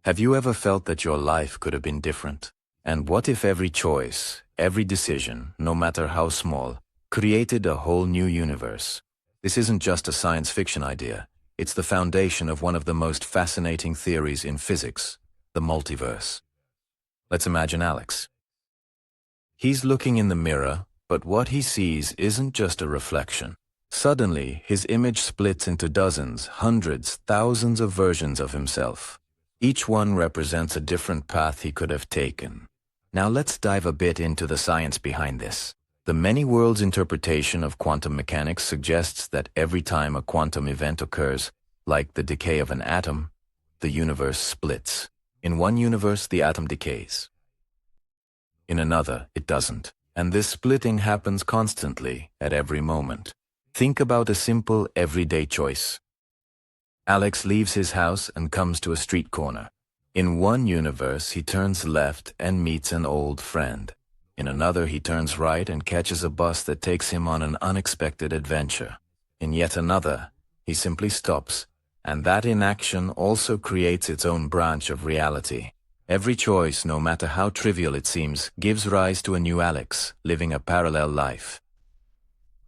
Have you ever felt that your life could have been different? And what if every choice, every decision, no matter how small, created a whole new universe? This isn't just a science fiction idea. It's the foundation of one of the most fascinating theories in physics, the multiverse. Let's imagine Alex. He's looking in the mirror, but what he sees isn't just a reflection. Suddenly, his image splits into dozens, hundreds, thousands of versions of himself. Each one represents a different path he could have taken. Now let's dive a bit into the science behind this. The many worlds interpretation of quantum mechanics suggests that every time a quantum event occurs, like the decay of an atom, the universe splits. In one universe, the atom decays. In another, it doesn't. And this splitting happens constantly, at every moment. Think about a simple, everyday choice. Alex leaves his house and comes to a street corner. In one universe, he turns left and meets an old friend. In another, he turns right and catches a bus that takes him on an unexpected adventure. In yet another, he simply stops, and that inaction also creates its own branch of reality. Every choice, no matter how trivial it seems, gives rise to a new Alex, living a parallel life.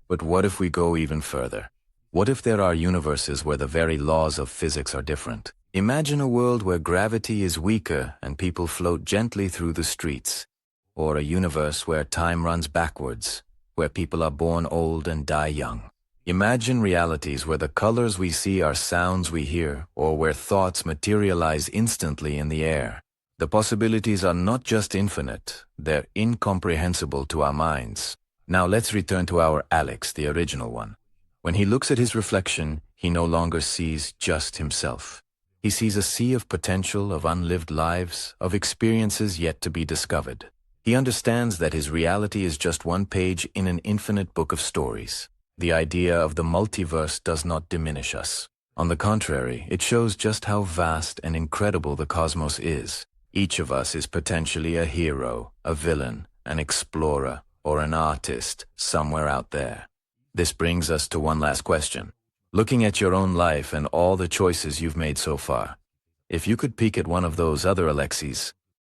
But what if we go even further? What if there are universes where the very laws of physics are different? Imagine a world where gravity is weaker and people float gently through the streets. Or a universe where time runs backwards, where people are born old and die young. Imagine realities where the colors we see are sounds we hear, or where thoughts materialize instantly in the air. The possibilities are not just infinite, they're incomprehensible to our minds. Now let's return to our Alex, the original one. When he looks at his reflection, he no longer sees just himself. He sees a sea of potential, of unlived lives, of experiences yet to be discovered. He understands that his reality is just one page in an infinite book of stories. The idea of the multiverse does not diminish us. On the contrary, it shows just how vast and incredible the cosmos is. Each of us is potentially a hero, a villain, an explorer, or an artist somewhere out there. This brings us to one last question. Looking at your own life and all the choices you've made so far, if you could peek at one of those other Alexis,